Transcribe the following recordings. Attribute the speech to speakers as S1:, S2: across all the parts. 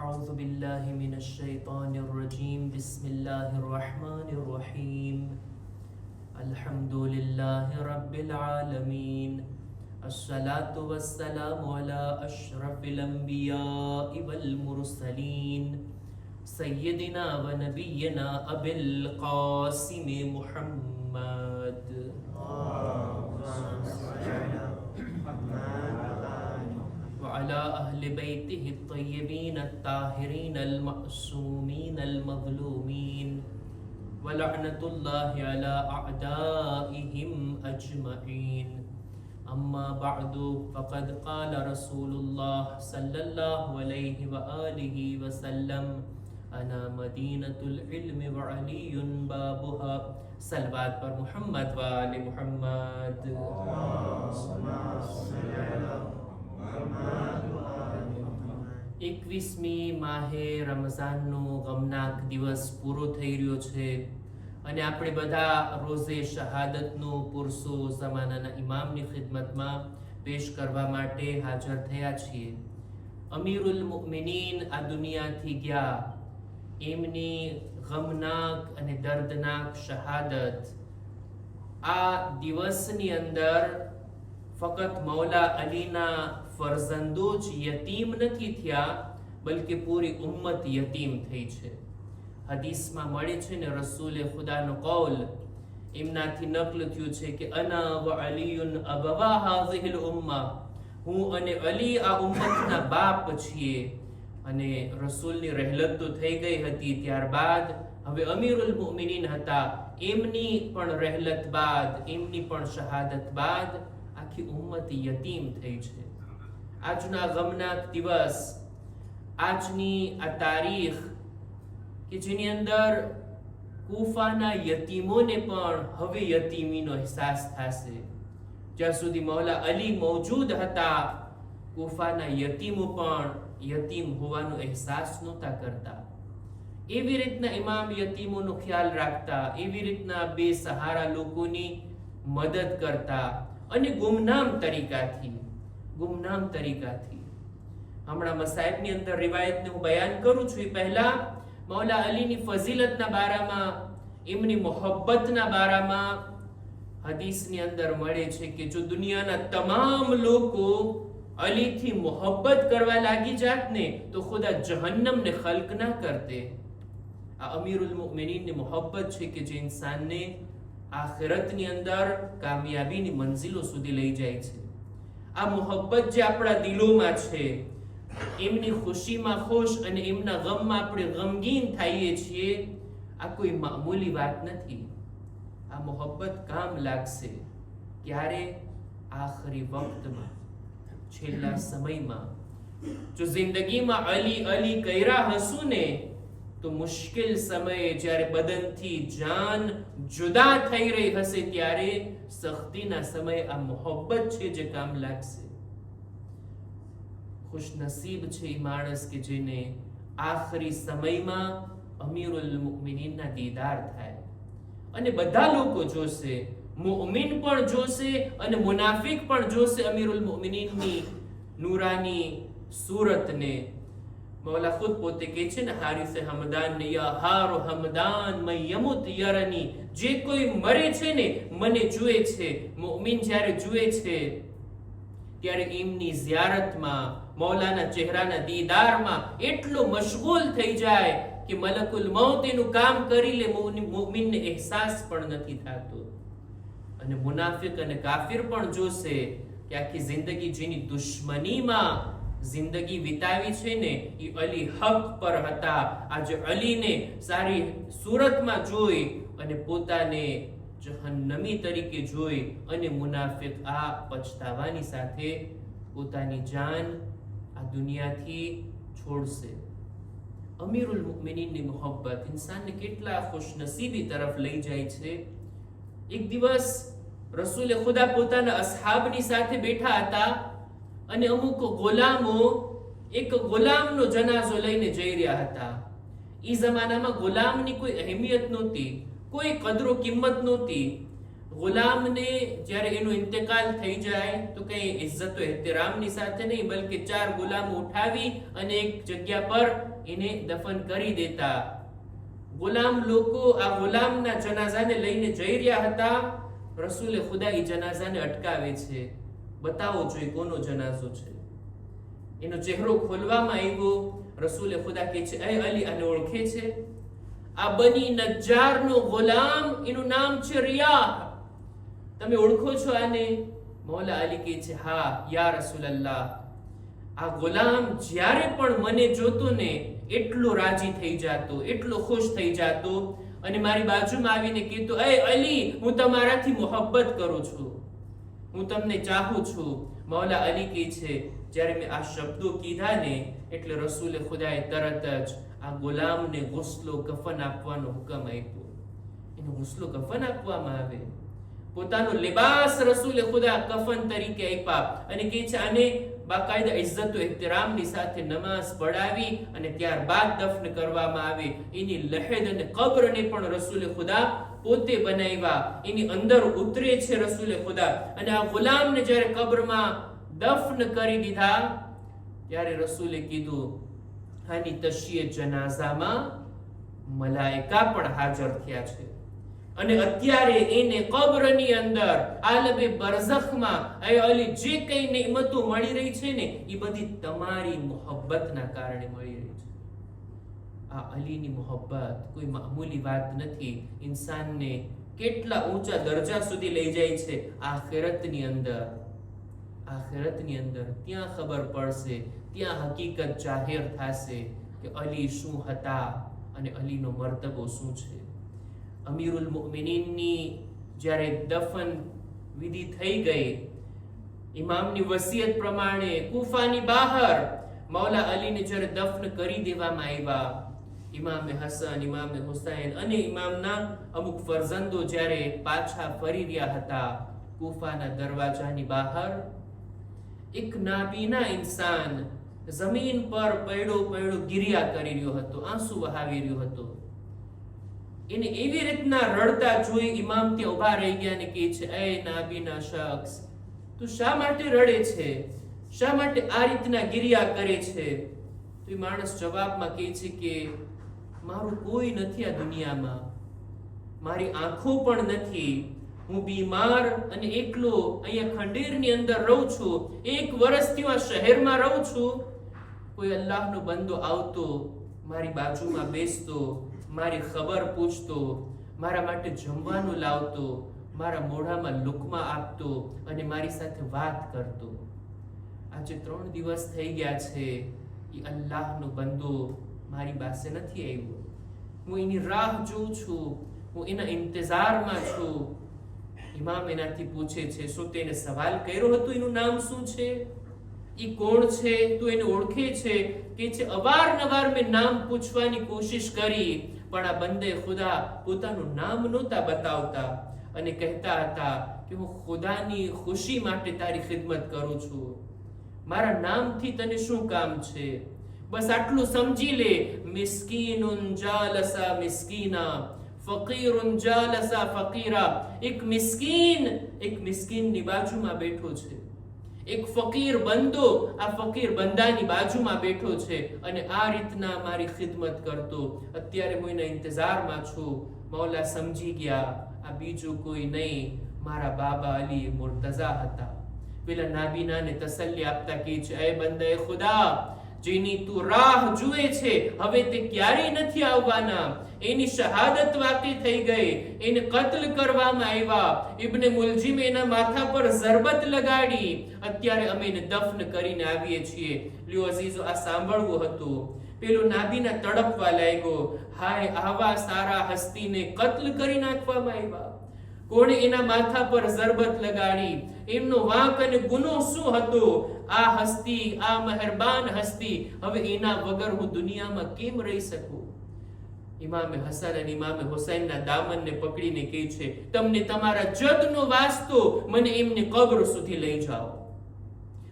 S1: أعوذ بالله من الشيطان الرجيم بسم الله الرحمن الرحيم الحمد لله رب العالمين الصلاة والسلام على أشرف الأنبياء والمرسلين سيدنا ونبينا أبي القاسم محمد وعلى أهل بيته الطيبين الطاهرين المعصومين المظلومين ولعنة الله على أعدائهم أجمعين أما بعد فقد قال رسول الله صلى الله عليه وآله وسلم أنا مدينة العلم وعلي بابها सलवात पर मोहम्मद व आले मोहम्मद। 21મી માહે રમઝાનનો ગમનાક દિવસ પૂરો થઈ રહ્યો છે અને આપણે બધા રોઝે શહાદતનો પુરસો ઝમાનાના ઇમામની ખિદમતમાં પેશ કરવા માટે હાજર થયા છીએ। અમીરુલ મુમિનીન આ દુનિયાથી ગયા, એમની ગમનાક અને દર્દનાક શહાદત આ દિવસની અંદર ફક્ત મૌલા અલીના ફરઝંદો જ યતીમ નથી થયા, બલકે પૂરી ઉમ્મત યતીમ થઈ છે। હદીસમાં મળે છે ને, રસૂલે ખુદાનો કૌલ એમનાથી નકલ થયું છે કે અના વ અલીયુન અબવા હાઝિહિલ ઉમ્મા, હું અને અલી આ ઉમ્મતના બાપ છીએ। અને રસૂલની રહેલત તો થઈ ગઈ હતી, ત્યારબાદ હવે અમીરુલ મુમિનીન હતા, એમની પણ રહેલત બાદ, એમની પણ શહાદત બાદ આખી ઉમ્મત યતીમ થઈ છે। આજના ગમનાક દિવસ, આજની આ તારીખ કે જેની અંદર કૂફાના યતીમોને પણ હવે યતીમીનો અહેસાસ થશે। જ્યાં સુધી મૌલા અલી મૌજૂદ હતા, કૂફાના યતીમો પણ યતીમ હોવાનો અહેસાસ નહોતા કરતા। એવી રીતના ઇમામ યતીમોનો ખ્યાલ રાખતા, એવી રીતના બેસહારા લોકોની મદદ કરતા અને ગુમનામ તરીકાથી હમણાં મસાઇબની અંદર રિવાયતને હું બયાન કરું છું, એ પહેલા મૌલા અલીની ફઝીલતના બારામાં, એમની મોહબ્બતના બારામાં હદીસની અંદર મળે છે કે જો દુનિયાના તમામ લોકો અલીથી મોહબ્બત કરવા લાગી જાત ને તો ખુદા જહન્નમને ખલ્ક ના કરતે। આ અમીરુલ મુમિનીનની મોહબ્બત છે કે જે ઇન્સાનને આખિરતની અંદર કામયાબીની મંઝિલો સુધી લઈ જાય છે। આ મોહબ્બત જે આપણા દિલોમાં છે, એમની ખુશીમાં ખુશ અને એમના ગમમાં આપણે ગમગીન થઈએ છીએ, આ કોઈ મામૂલી વાત નથી। આ મોહબ્બત કામ લાગશે ક્યારે? આખરી વક્તમાં, છેલ્લા સમયમાં। જો જિંદગીમાં અલી અલી કર્યા હશું ને, તો મુશ્કેલ સમયે જ્યારે બદનથી જાન જુદા થઈ રહી હશે, ત્યારે સખ્તીના સમયે આ મોહબ્બત છે જે કામ લાગશે। ખુશનસીબ છે એ માણસ કે જેને આખરી સમયમાં અમીરુલ મુમિનીનના દીદાર થાય। અને બધા લોકો જોશે, મુમિન પણ જોશે અને મુનાફિક પણ જોશે અમીરુલ મુમિનીનની નૂરાની सूरतने। मौला खुद पोते के छे ने हारिस हमदान ने, या हारो हमदान मैं यमुत यरनी, जे कोई मरे छे ने मने जुए छे। मुमिन જ્યારે જુએ છે ત્યારે એમની ઝિયારતમાં, મૌલાના ચહેરાના દીદારમાં એટલો મશગુલ થઈ જાય કે મલકુલ મૌત એનું કામ કરી લે, મુમિનને અહેસાસ પણ નથી થતો। અને મુનાફિક અને કાફિર પણ જોશે કે આખી જિંદગી જેની દુશ્મનીમાં જિંદગી વિતાવી છે ને, એ અલી હક પર હતા। આજે અલીને સારી સુરતમાં જોઈ અને પોતાને જહન્નમી તરીકે જોઈ અને મુનાફિક આ પછતાવાની સાથે પોતાની જાન આ દુનિયાથી છોડશે। અમીરુલ મુમિનીનની મોહબ્બત ઇન્સાનને કેટલા ખુશનસીબી તરફ લઈ જાય છે। એક દિવસ રસૂલે ખુદા પોતાના અસહાબની સાથે બેઠા હતા અને અમુક ગુલામો એક ગુલામનો જનાઝો લઈને જઈ રહ્યા હતા। એ જમાનામાં ગુલામની કોઈ અહેમિયત નહોતી, કોઈ કદરો કિંમત નહોતી। ગુલામને જ્યારે એનો ઇંતકાલ થઈ જાય તો કઈ ઇજ્જત એહતરામની સાથે નહીં, બલકે 4 ગુલામો ઉઠાવી અને એક જગ્યા પર એને દફન કરી દેતા. ગુલામ લોકો આ ગુલામના જનાઝાને લઈને જઈ રહ્યા હતા. રસૂલે ખુદા એ જનાઝાને અટકાવે છે, બતાવો જોઈએ કોનો જનાઝો છે. એનો ચહેરો ખોલવામાં આવ્યો. રસૂલે ખુદા કહે છે, એ અલી, આને ઓળખે છે? આ બની નજ્જારનો ગુલામ, એનું નામ છે રિયાહ. તમે ઓળખો છો આને? મૌલા અલી કહે છે, હા યા રસૂલલ્લાહ. આ ગુલામ જ્યારે પણ મને જોતો ને એટલો રાજી થઈ જાતો, એટલો ખુશ થઈ જાતો અને મારી બાજુમાં આવીને કહેતો, એ અલી, હું તમારાથી મોહબ્બત કરું છું, હું તમને ચાહું છું. મૌલા અલી કહે છે, જ્યારે મેં આ શબ્દો કીધા ને એટલે રસૂલે ખુદાએ તરત જ આ ગુલામને ગુસ્લો કફન આપવાનો હુકમ આપ્યો. એનો ગુસ્લો કફન આપવામાં આવે. પોતાનો લિબાસ રસૂલે ખુદા કફન તરીકે આપ્યા અને કહે છે, આને બાકાયદા ઇજ્જત એહતરામની સાથે નમાઝ પઢાવી અને ત્યારબાદ દફન કરવામાં આવે. એની લહેદ અને કબ્રને પણ રસૂલે ખુદા પોતે બનાવ્યા. એની અંદર ઉતરે છે રસૂલે ખુદા. અને આ ગુલામને જ્યારે કબ્રમાં દફન કરી દીધા ત્યારે રસૂલે કીધું, આની તશીએ જનાઝામાં મલાઈકા પણ હાજર થયા છે અને અત્યારે એને કબ્રની અંદર આલમે બરઝખમાં એ અલી જે કઈ નિમતો મળી રહી છે ને એ બધી તમારી મોહબ્બતના કારણે મળી રહી છે. આ અલીની મોહબ્બત કોઈ મામૂલી વાત નથી. ઇન્સાનને કેટલા ઊંચા દરજા સુધી લઈ જાય છે. આખિરતની અંદર ત્યાં ખબર પડશે, ત્યાં હકીકત જાહેર થશે કે અલી શું હતા અને અલીનો મર્તબો શું છે. અમીરુલ મુમિનીનની જ્યારે દફન વિધિ થઈ ગઈ, ઇમામની વસિયત પ્રમાણે કૂફાની બહાર મૌલા અલીને જ્યારે દફન કરી દેવામાં આવ્યા, ઇમામે હસન, ઇમામે હુસૈન અને ઇમામના અમુક ફરજંદો જ્યારે પાછા ફરી રહ્યા હતા, કૂફાના દરવાજાની બહાર એક નાબીના ઇન્સાન જમીન પર પડ્યો ગિરિયા કરી રહ્યો હતો, આંસુ વહાવી રહ્યો હતો. એને એવી રીતના રડતા જોઈ ઇમામ ત્યાં ઉભા રહી ગયા અને કહે છે, એ નાબીના શખ્સ, તું શા માટે રડે છે? શા માટે આ રીતના ગિરિયા કરે છે? તો એ માણસ જવાબમાં કહે છે કે મારું કોઈ નથી આ દુનિયામાં, મારી આંખો પણ નથી, હું બીમાર અને એકલો અહીંયા ખંડેરની અંદર રહું છું. 1 વર્ષથી આ શહેરમાં રહું છું. કોઈ અલ્લાહનો બંદો આવતો, મારી બાજુમાં બેસતો, મારી ખબર પૂછતો, મારા માટે જમવાનું લાવતો, મારા મોઢામાં લુકમા આપતો અને મારી સાથે વાત કરતો. આજે 3 દિવસ થઈ ગયા છે, એ અલ્લાહનો બંદો મારી પાસે નથી આવ્યો. હું એની રાહ જોઉં છું, હું એના ઇંતજારમાં છું. ઇમામ એનાથી પૂછે છે, શું તેને સવાલ કર્યો હતો એનું નામ શું છે? એ કોણ છે? તું એને ઓળખે છે? કે છે અવારનવાર મેં નામ પૂછવાની કોશિશ કરી પણ આ બંદે ખુદા પોતાનું નામ નહોતા બતાવતા અને કહેતા હતા કે હું ખુદાની ખુશી માટે તારી ખિદમત કરું છું. મારા નામથી તને શું કામ છે? બસ આટલું સમજી લે. મિસ્કીનુન જાલસા મિસ્કીના, ફકીરુન જાલસા ફકીરા. એક મિસ્કીનની બાજુમાં બેઠો છે, એક ફકીર બંદો આ ફકીર બંદાની બાજુમાં બેઠો છે અને આ રીતના મારી ખિદમત કરતો. અત્યારે હું એના ઇંતજારમાં છું. મૌલા સમજી ગયા આ બીજું કોઈ નહીં, મારા બાબા અલી મુર્તઝા હતા. પેલા નાબીનાને તસલ્લી આપતા કહે છે, એ બંદે ખુદા, જેની તું રાહ જુએ છે હવે તે ક્યારેય નથી આવવાના. એની શહાદત વાકી થઈ ગઈ, એને કત્લ કરવામાં આવ્યા. ઇબ્ને મુલજીમ એના માથા પર ઝરબત લગાડી. અત્યારે અમે એને દફન કરીને આવીએ છીએ. લ્યો અઝીઝો, આ સાંભળવું હતું. પેલો નાબીના તડપવા લાગ્યો, હાય આવા સારા હસ્તીને કત્લ કરી નાખવામાં આવ્યા. કોણે એના માથા પર ઝરબત લગાડી? એમનો વાંક અને ગુનો શું હતો? આ હસ્તી, આ મહેરબાન હસ્તી, હવે એના વગર હું દુનિયામાં કેમ રહી શકું? ઇમામે હસન અને ઇમામે હુસૈનના દામનને પકડીને કહે છે, તમને તમારા જદનો વાસ્તો મને એમને કબ્ર સુધી લઈ જાઓ,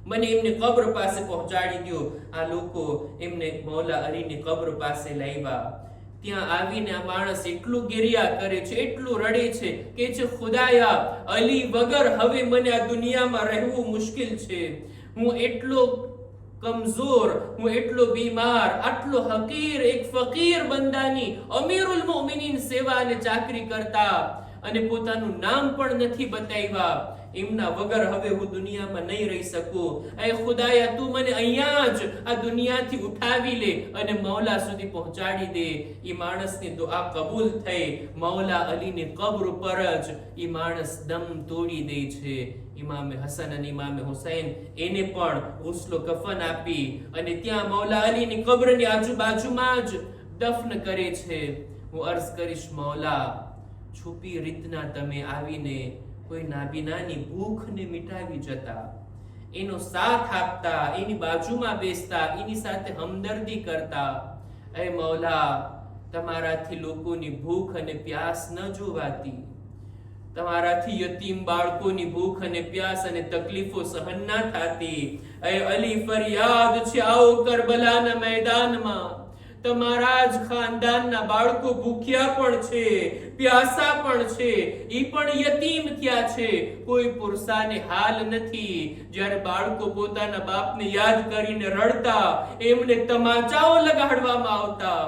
S1: મને એમને કબ્ર પાસે પહોંચાડી દો. આ લોકો એમને મૌલા અલીની કબ્ર પાસે લાવ્યા. ત્યાં આવીને આ માણસ એટલું ગેરિયા કરે છે, એટલું રડે છે કે છે ખુદાયા, અલી વગર હવે મને આ દુનિયામાં રહેવું મુશ્કેલ છે. હું એટલો કમજોર, હું એટલો બીમાર, આટલો હકીર એક ફકીર બંદાની અમીરુલ મોમિનીન સેવા અને ચાકરી કરતા અને પોતાનું નામ પણ નથી બતાવ્યા, એમના વગર હવે હું દુનિયામાં નહીં રહી શકું. એ ખુદાયા, તું મને અહીંયા જ આ દુનિયાથી ઉઠાવી લે અને મૌલા સુધી પહોંચાડી દે. એ માણસની દુઆ કબૂલ થઈ. મૌલા અલીની કબ્ર પર જ એ માણસ દમ તોડી દે છે. ઇમામે હસન અને ઇમામે હુસૈન એને પણ ગુસ્લો કફન આપી અને ત્યાં મૌલા અલીની કબ્રની આજુબાજુમાં જ દફન કરે છે. હું અર્ઝ કરીશ, મૌલા, છુપી રીતના તમે આવીને કોઈ નાબીનાની ભૂખને મિટાવી જતા, એનો સાથ આપતા, એની બાજુમાં બેસતા, એની સાથે હમદર્દી કરતા. એ મૌલા, તમારાથી લોકોની ભૂખ અને પ્યાસ ન જોવાતી, તમારાથી યતીમ બાળકોની ભૂખ અને પ્યાસ અને તકલીફો સહન ના થતી. એ અલી, ફરિયાદ છે, આવો કરબલાના મેદાનમાં. તમારા જ ખાનદાનના બાળકો ભૂખ્યા પણ છે, પ્યાસા પણ છે, ઈ પણ યતીમ થયા છે, કોઈ પુરસાને હાલ નથી. જ્યારે બાળકો પોતાના બાપને યાદ કરીને રડતા, એમને તમાચાઓ લગાડવામાં આવતા.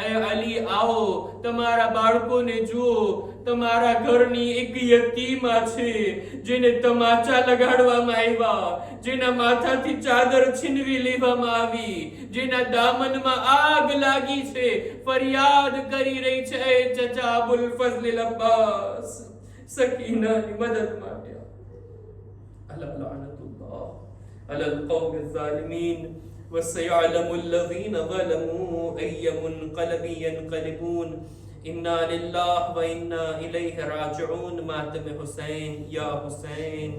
S1: એ અલી, આવો, તમારા બાળકોને જુઓ. તમારા ઘરની એક યતીમા છે જેને તમાચા લગાડવામાં આવ્યા, જેના માથાથી ચાદર છીનવી લેવામાં આવી, જેના દામનમાં આગ લાગી છે, ફરિયાદ કરી રહી છે, એ ચચા અબુલ ફઝલ અબ્બાસ, સકીનાની મદદ માટે. અલા લઅનતુલ્લાહ અલલ કૌમિ ઝાલિમીન وسيعلم الذين ظلموا أي منقلب ينقلبون. إنا لله وإنا إليه راجعون. ماتم حسين يا حسين.